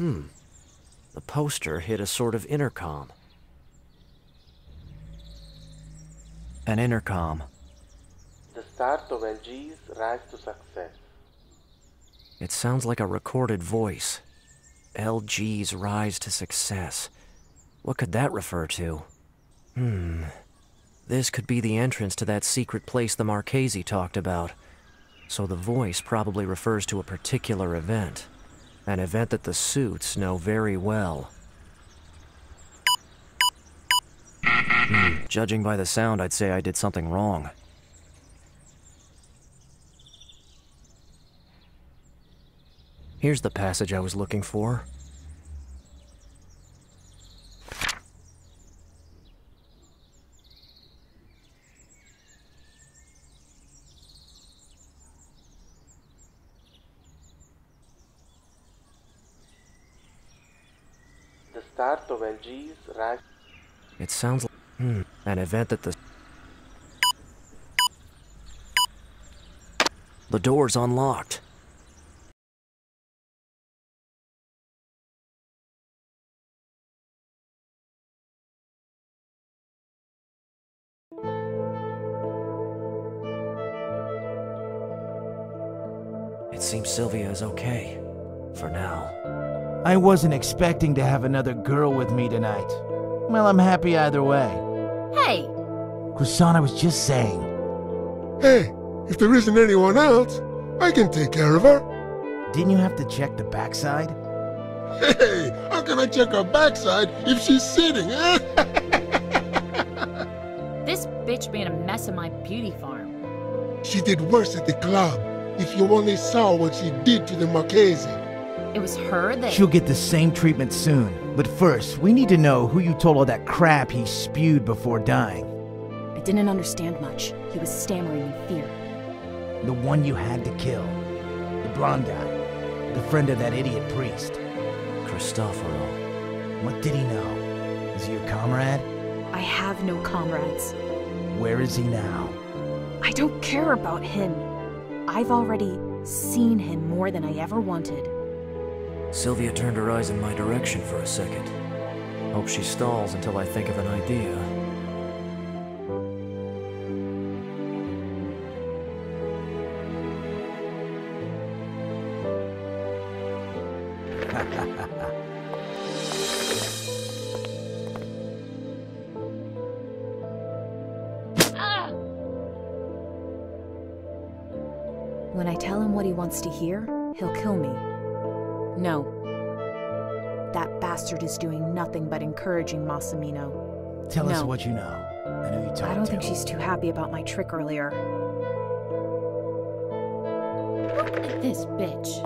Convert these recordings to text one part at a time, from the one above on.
The poster hit a sort of intercom. An intercom. The start of LG's rise to success. It sounds like a recorded voice. LG's rise to success. What could that refer to? This could be the entrance to that secret place the Marchese talked about. So the voice probably refers to a particular event. An event that the suits know very well. Judging by the sound, I'd say I did something wrong. Here's the passage I was looking for. The start of LG's rise. It sounds like an event that the door's unlocked. It seems Sylvia is okay. For now. I wasn't expecting to have another girl with me tonight. Well, I'm happy either way. Hey! Croissant, I was just saying. Hey, if there isn't anyone else, I can take care of her. Didn't you have to check the backside? Hey, how can I check her backside if she's sitting, eh? This bitch made a mess of my beauty farm. She did worse at the club. If you only saw what she did to the Marchese. It was her that... She'll get the same treatment soon. But first, we need to know who you told all that crap he spewed before dying. I didn't understand much. He was stammering in fear. The one you had to kill. The blonde guy. The friend of that idiot priest. Cristoforo. What did he know? Is he your comrade? I have no comrades. Where is he now? I don't care about him. I've already seen him more than I ever wanted. Sylvia turned her eyes in my direction for a second. Hope she stalls until I think of an idea. When I tell him what he wants to hear, he'll kill me. No. That bastard is doing nothing but encouraging Massimino. Tell us what you know. And who you talked to. I don't think she's too happy about my trick earlier. Look at this bitch.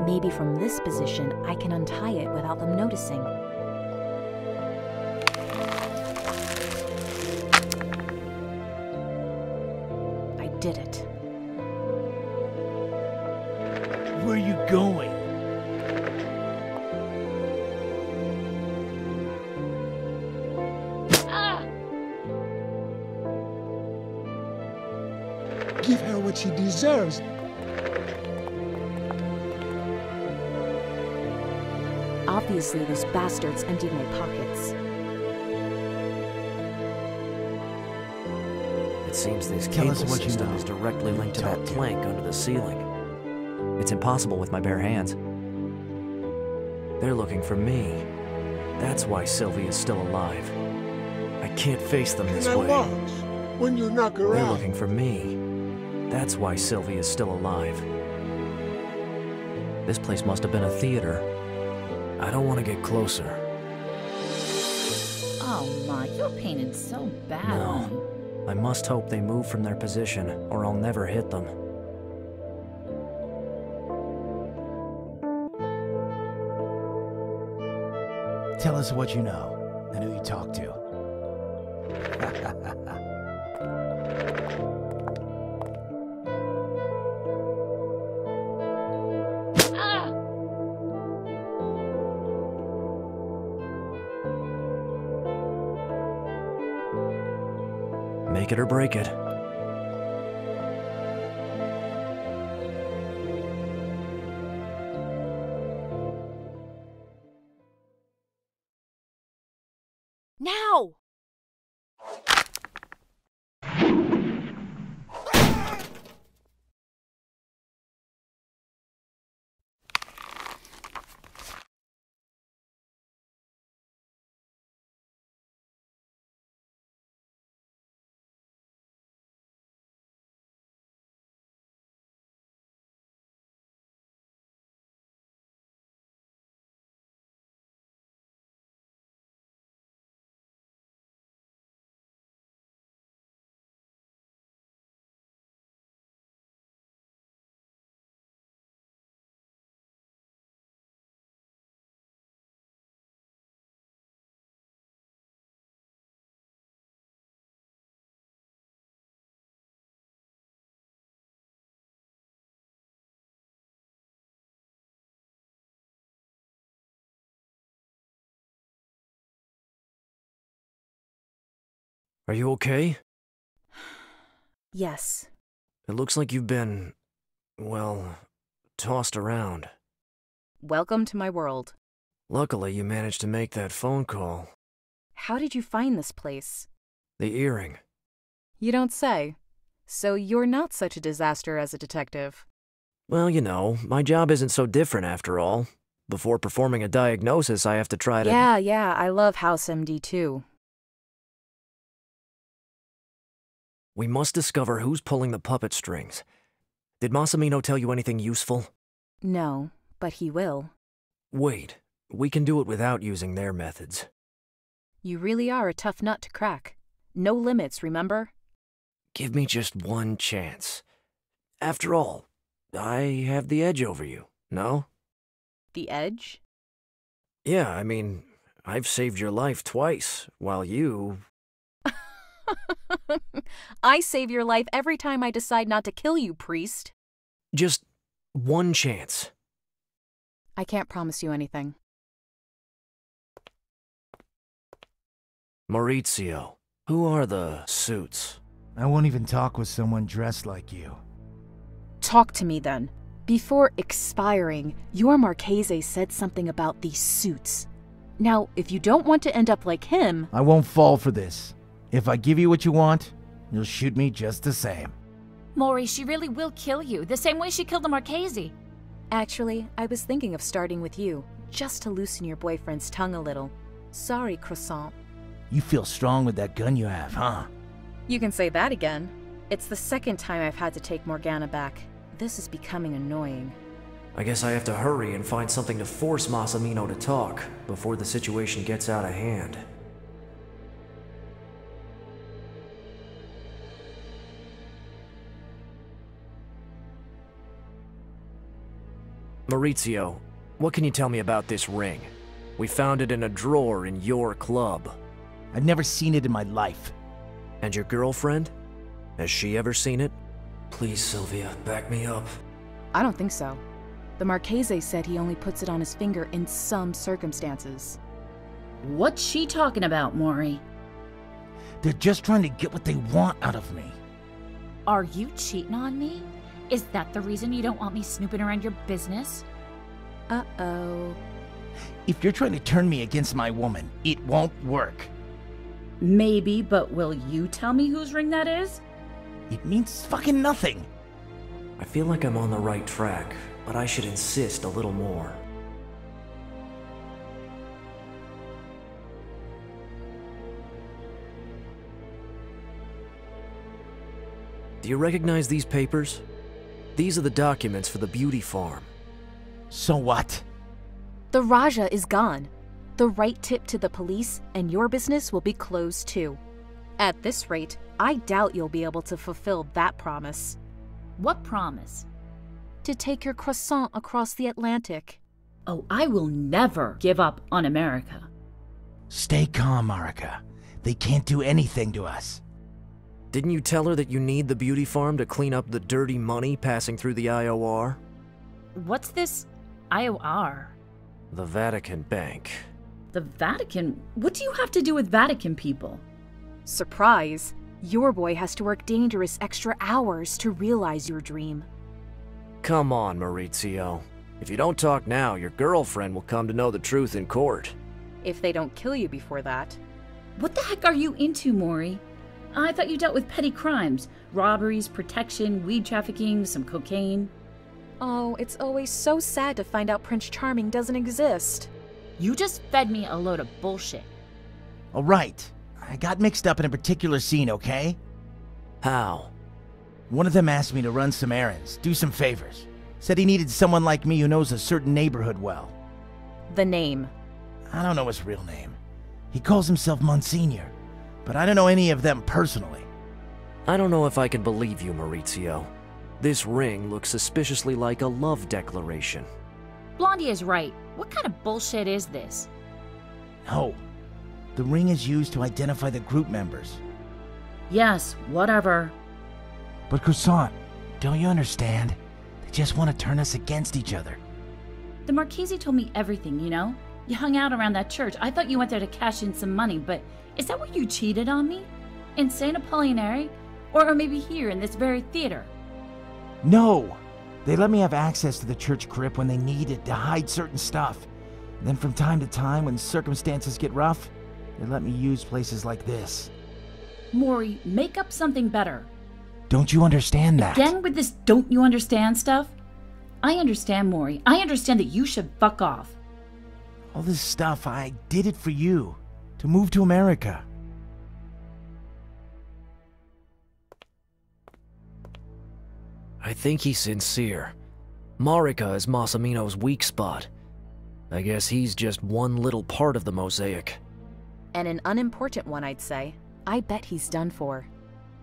Maybe from this position, I can untie it without them noticing. I did it. Where are you going? Give her what she deserves. Obviously, this bastard's emptied my pockets. It seems this Tell cable us what you system know. is directly linked to that plank under the ceiling. It's impossible with my bare hands. They're looking for me. That's why Sylvia's still alive. I can't face them this way. When you knock her They're out. looking for me. That's why Sylvia's still alive. This place must have been a theater. I don't want to get closer. Oh my, you're painted so bad on me. No. I must hope they move from their position, or I'll never hit them. Tell us what you know, and who you talked to. Make it or break it. Are you okay? Yes. It looks like you've been, well, tossed around. Welcome to my world. Luckily, you managed to make that phone call. How did you find this place? The earring. You don't say. So you're not such a disaster as a detective. Well, you know, my job isn't so different after all. Before performing a diagnosis, I have to try to... Yeah, I love House MD too. We must discover who's pulling the puppet strings. Did Massimino tell you anything useful? No, but he will. Wait, we can do it without using their methods. You really are a tough nut to crack. No limits, remember? Give me just one chance. After all, I have the edge over you, no? The edge? Yeah, I mean, I've saved your life twice, while you... I save your life every time I decide not to kill you, priest. Just one chance. I can't promise you anything. Maurizio, who are the suits? I won't even talk with someone dressed like you. Talk to me then. Before expiring, your Marchese said something about these suits. Now, if you don't want to end up like him... I won't fall for this. If I give you what you want, you'll shoot me just the same. Maury, she really will kill you, the same way she killed the Marchese. Actually, I was thinking of starting with you, just to loosen your boyfriend's tongue a little. Sorry, Croissant. You feel strong with that gun you have, huh? You can say that again. It's the second time I've had to take Morgana back. This is becoming annoying. I guess I have to hurry and find something to force Massimino to talk before the situation gets out of hand. Maurizio, what can you tell me about this ring? We found it in a drawer in your club. I've never seen it in my life. And your girlfriend? Has she ever seen it? Please, Sylvia, back me up. I don't think so. The Marchese said he only puts it on his finger in some circumstances. What's she talking about, Maury? They're just trying to get what they want out of me. Are you cheating on me? Is that the reason you don't want me snooping around your business? Uh-oh. If you're trying to turn me against my woman, it won't work. Maybe, but will you tell me whose ring that is? It means fucking nothing. I feel like I'm on the right track, but I should insist a little more. Do you recognize these papers? These are the documents for the beauty farm. So what? The Raja is gone. The right tip to the police, and your business will be closed too. At this rate, I doubt you'll be able to fulfill that promise. What promise? To take your croissant across the Atlantic. Oh, I will never give up on America. Stay calm, Marika. They can't do anything to us. Didn't you tell her that you need the beauty farm to clean up the dirty money passing through the IOR? What's this IOR? The Vatican Bank. The Vatican? What do you have to do with Vatican people? Surprise! Your boy has to work dangerous extra hours to realize your dream. Come on, Maurizio. If you don't talk now, your girlfriend will come to know the truth in court. If they don't kill you before that. What the heck are you into, Maury? I thought you dealt with petty crimes. Robberies, protection, weed trafficking, some cocaine. Oh, it's always so sad to find out Prince Charming doesn't exist. You just fed me a load of bullshit. All right. I got mixed up in a particular scene, okay? How? One of them asked me to run some errands, do some favors. Said he needed someone like me who knows a certain neighborhood well. The name. I don't know his real name. He calls himself Monsignor, but I don't know any of them personally. I don't know if I can believe you, Maurizio. This ring looks suspiciously like a love declaration. Blondie is right. What kind of bullshit is this? No. The ring is used to identify the group members. Yes, whatever. But Croissant, don't you understand? They just want to turn us against each other. The Marchese told me everything, you know? You hung out around that church. I thought you went there to cash in some money, but is that why you cheated on me? In St. Apollinary? Or maybe here in this very theater? No! They let me have access to the church crypt when they need it to hide certain stuff. And then from time to time, when circumstances get rough, they let me use places like this. Maury, make up something better. Don't you understand that? Again with this don't you understand stuff? I understand, Maury. I understand that you should fuck off. All this stuff, I did it for you. To move to America. I think he's sincere. Marika is Massimino's weak spot. I guess he's just one little part of the mosaic. And an unimportant one, I'd say. I bet he's done for.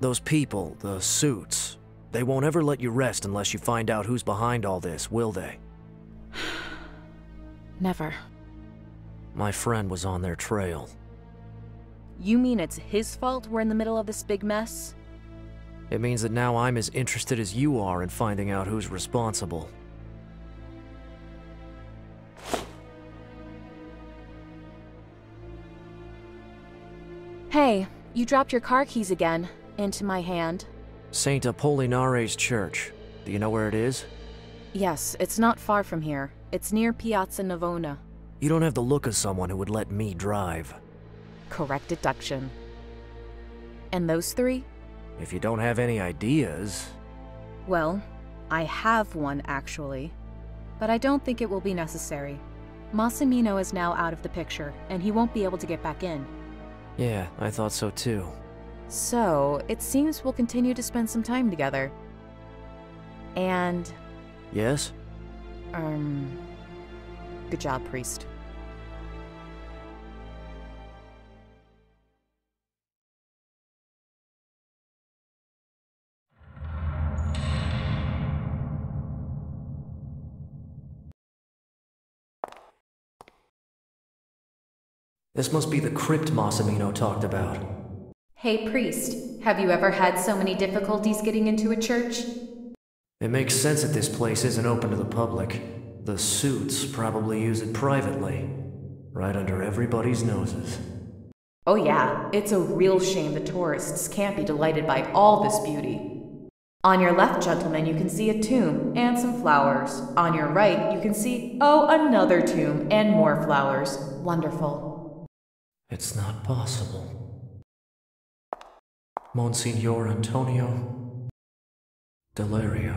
Those people, the suits, they won't ever let you rest unless you find out who's behind all this, will they? Never. My friend was on their trail. You mean it's his fault we're in the middle of this big mess? It means that now I'm as interested as you are in finding out who's responsible. Hey, you dropped your car keys again. Into my hand. St. Apollinare's church. Do you know where it is? Yes, it's not far from here. It's near Piazza Navona. You don't have the look of someone who would let me drive. Correct deduction. And those three? If you don't have any ideas... Well, I have one actually. But I don't think it will be necessary. Massimino is now out of the picture, and he won't be able to get back in. Yeah, I thought so too. So, it seems we'll continue to spend some time together. And... Yes? Good job, priest. This must be the crypt Massimino talked about. Hey, priest, have you ever had so many difficulties getting into a church? It makes sense that this place isn't open to the public. The suits probably use it privately, right under everybody's noses. Oh yeah, it's a real shame the tourists can't be delighted by all this beauty. On your left, gentlemen, you can see a tomb and some flowers. On your right, you can see, another tomb and more flowers. Wonderful. It's not possible. Monsignor Antonio Delario.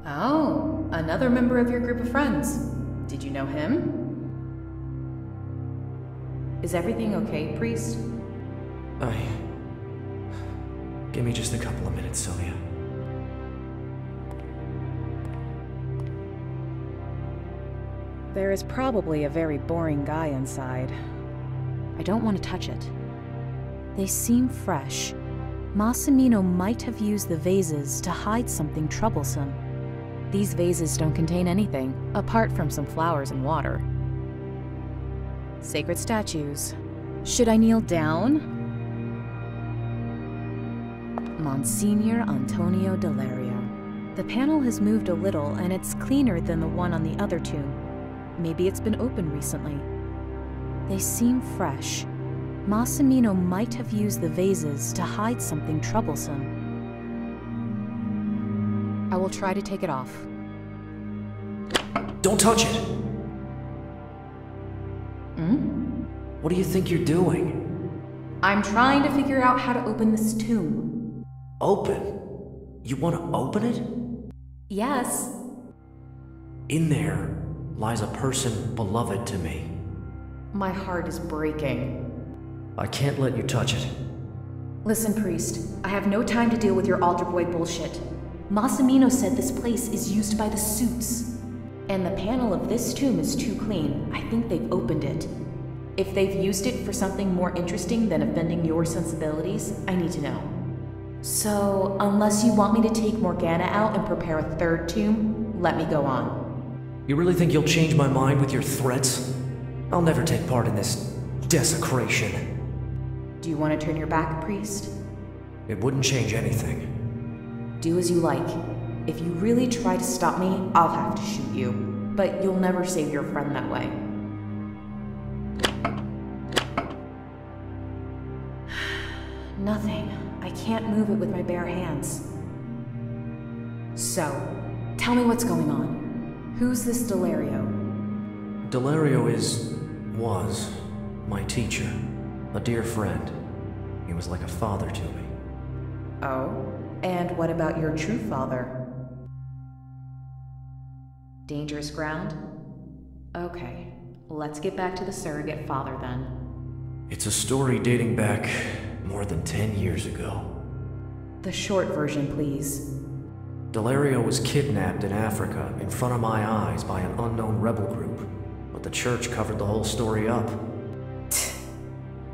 Oh, another member of your group of friends. Did you know him? Is everything okay, priest? Give me just a couple of minutes, Sylvia. There is probably a very boring guy inside. I don't want to touch it. They seem fresh. Massimino might have used the vases to hide something troublesome. These vases don't contain anything, apart from some flowers and water. Sacred statues. Should I kneel down? Monsignor Antonio Delario. The panel has moved a little, and it's cleaner than the one on the other tomb. Maybe it's been opened recently. They seem fresh. Massimino might have used the vases to hide something troublesome. I will try to take it off. Don't touch it! What do you think you're doing? I'm trying to figure out how to open this tomb. Open? You want to open it? Yes. In there lies a person beloved to me. My heart is breaking. I can't let you touch it. Listen, priest, I have no time to deal with your altar boy bullshit. Massimino said this place is used by the suits. And the panel of this tomb is too clean. I think they've opened it. If they've used it for something more interesting than offending your sensibilities, I need to know. So, unless you want me to take Morgana out and prepare a third tomb, let me go on. You really think you'll change my mind with your threats? I'll never take part in this desecration. Do you want to turn your back, priest? It wouldn't change anything. Do as you like. If you really try to stop me, I'll have to shoot you. But you'll never save your friend that way. Nothing. I can't move it with my bare hands. So, tell me what's going on. Who's this Delario? Delario was my teacher, a dear friend. He was like a father to me. Oh? And what about your true father? Dangerous ground? Okay, let's get back to the surrogate father then. It's a story dating back more than 10 years ago. The short version, please. Delario was kidnapped in Africa in front of my eyes by an unknown rebel group, but the church covered the whole story up.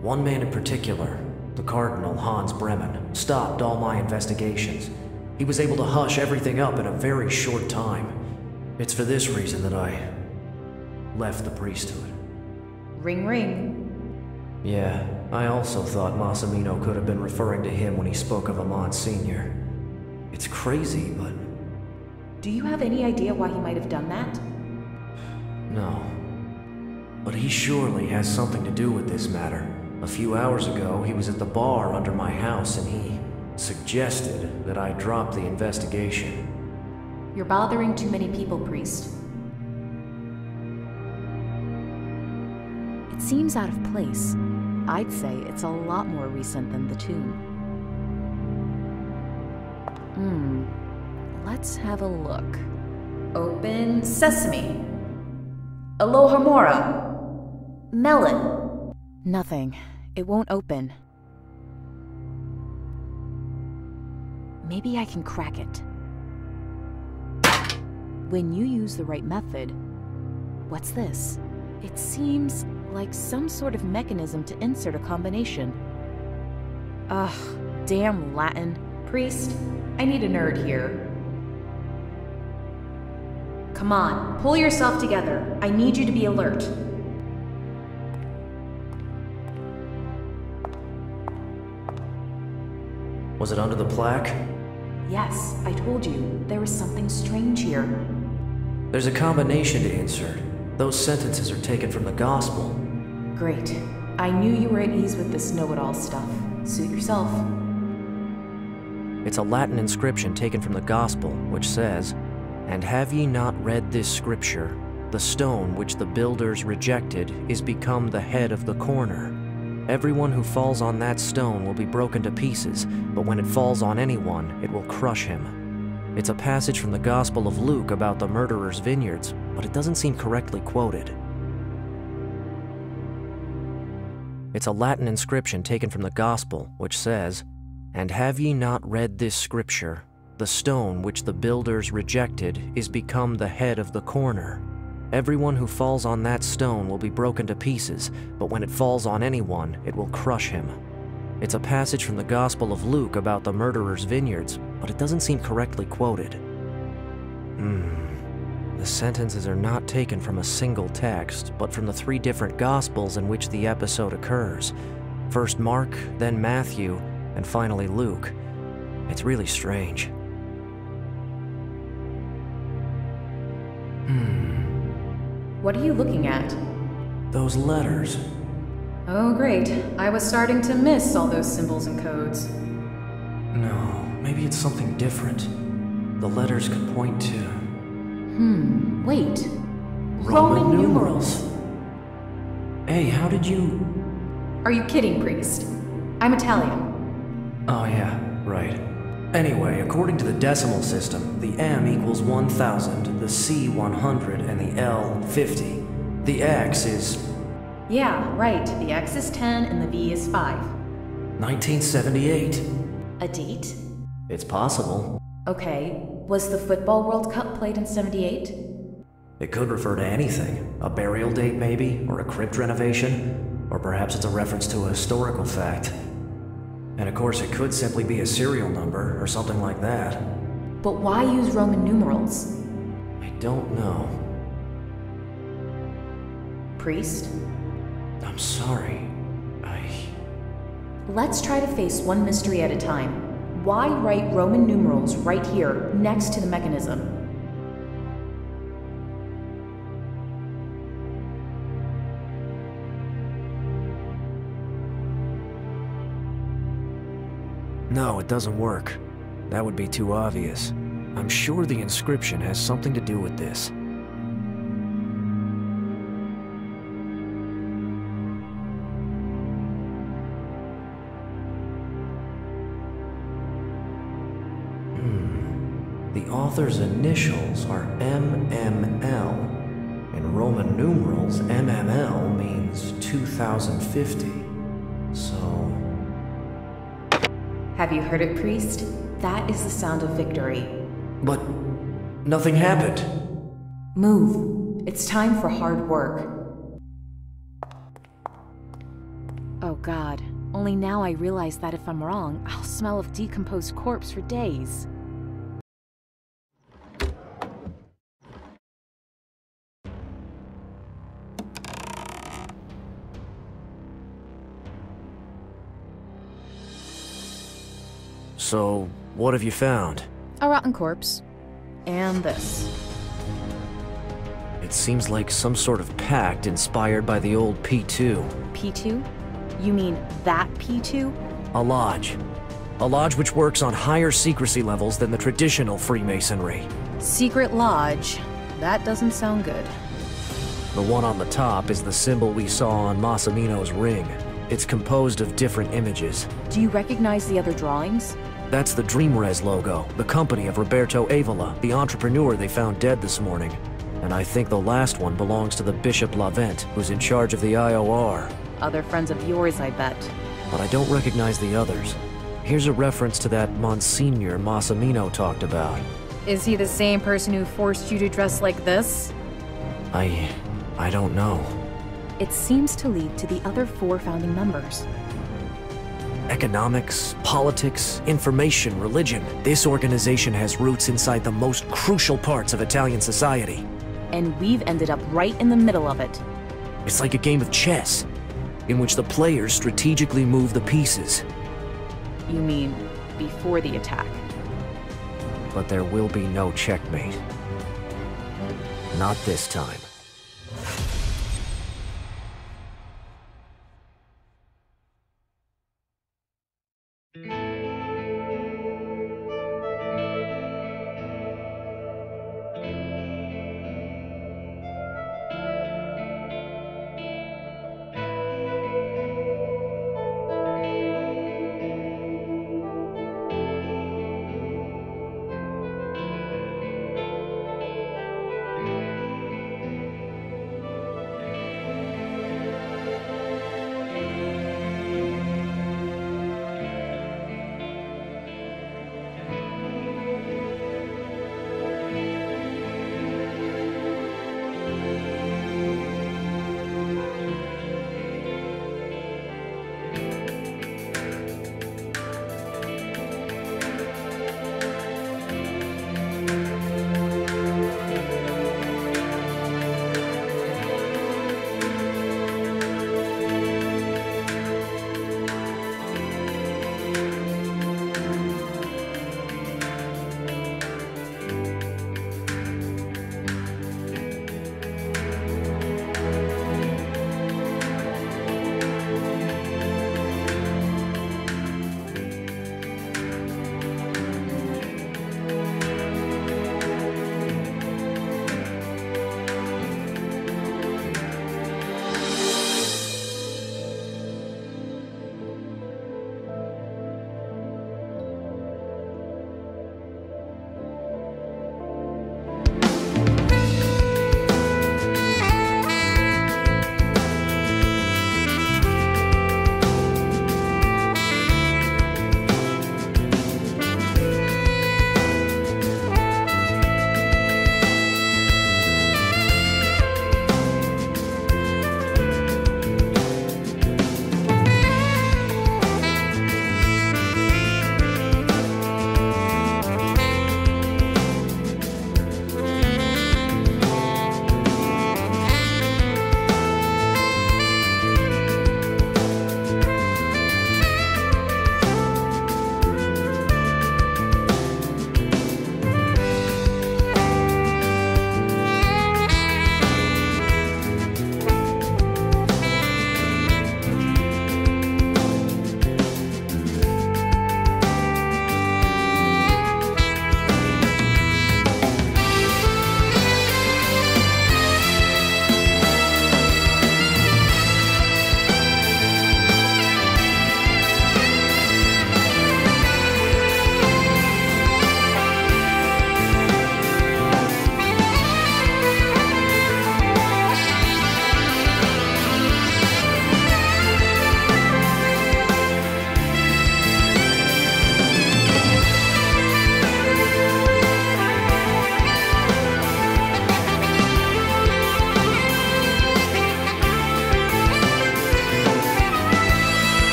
One man in particular, the Cardinal Hans Bremen, stopped all my investigations. He was able to hush everything up in a very short time. It's for this reason that I left the priesthood. Ring ring. Yeah, I also thought Massimino could have been referring to him when he spoke of a Monsignor. It's crazy, but... Do you have any idea why he might have done that? No. But he surely has something to do with this matter. A few hours ago, he was at the bar under my house and he suggested that I drop the investigation. You're bothering too many people, priest. It seems out of place. I'd say it's a lot more recent than the tomb. Let's have a look. Open sesame. Aloha mora. Melon. Nothing. It won't open. Maybe I can crack it. When you use the right method... What's this? It seems like some sort of mechanism to insert a combination. Ugh, damn Latin. Priest, I need a nerd here. Come on, pull yourself together. I need you to be alert. Was it under the plaque? Yes, I told you. There was something strange here. There's a combination to insert. Those sentences are taken from the Gospel. Great. I knew you were at ease with this know-it-all stuff. Suit yourself. It's a Latin inscription taken from the Gospel, which says, "And have ye not read this scripture? The stone which the builders rejected is become the head of the corner. Everyone who falls on that stone will be broken to pieces, but when it falls on anyone, it will crush him." It's a passage from the Gospel of Luke about the murderer's vineyards, but it doesn't seem correctly quoted. It's a Latin inscription taken from the Gospel, which says, "And have ye not read this scripture? The stone which the builders rejected is become the head of the corner. Everyone who falls on that stone will be broken to pieces, but when it falls on anyone, it will crush him." It's a passage from the Gospel of Luke about the murderer's vineyards, but it doesn't seem correctly quoted. The sentences are not taken from a single text, but from the 3 different Gospels in which the episode occurs. First Mark, then Matthew, and finally Luke. It's really strange. What are you looking at? Those letters. Oh, great. I was starting to miss all those symbols and codes. No, maybe it's something different. The letters could point to... Wait. Roman numerals. Hey, how did you... Are you kidding, priest? I'm Italian. Oh yeah, right. Anyway, according to the decimal system, the M equals 1000, the C 100, and the L 50. The X is... Yeah, right. The X is 10 and the V is 5. 1978. A date? It's possible. Okay. Was the Football World Cup played in 78? It could refer to anything. A burial date, maybe, or a crypt renovation. Or perhaps it's a reference to a historical fact. And of course, it could simply be a serial number, or something like that. But why use Roman numerals? I don't know. Priest? I'm sorry. Let's try to face one mystery at a time. Why write Roman numerals right here, next to the mechanism? No, it doesn't work. That would be too obvious. I'm sure the inscription has something to do with this. The author's initials are MML. In Roman numerals, MML means 2050. So... Have you heard it, priest? That is the sound of victory. But nothing happened. Move. It's time for hard work. Oh god. Only now I realize that if I'm wrong, I'll smell of decomposed corpse for days. So, what have you found? A rotten corpse. And this. It seems like some sort of pact inspired by the old P2. P2? You mean that P2? A lodge. A lodge which works on higher secrecy levels than the traditional Freemasonry. Secret lodge. That doesn't sound good. The one on the top is the symbol we saw on Massimino's ring. It's composed of different images. Do you recognize the other drawings? That's the DreamRes logo, the company of Roberto Avila, the entrepreneur they found dead this morning. And I think the last one belongs to the Bishop Lavent, who's in charge of the IOR. Other friends of yours, I bet. But I don't recognize the others. Here's a reference to that Monsignor Massimino talked about. Is he the same person who forced you to dress like this? I don't know. It seems to lead to the other 4 founding members. Economics, politics, information, religion. This organization has roots inside the most crucial parts of Italian society. And we've ended up right in the middle of it. It's like a game of chess, in which the players strategically move the pieces. You mean, before the attack? But there will be no checkmate. Not this time.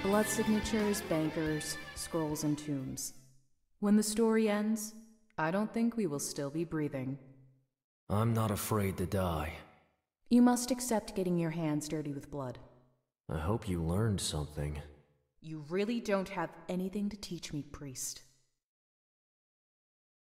Blood signatures, bankers, scrolls, and tombs. When the story ends, I don't think we will still be breathing. I'm not afraid to die. You must accept getting your hands dirty with blood. I hope you learned something. You really don't have anything to teach me, priest.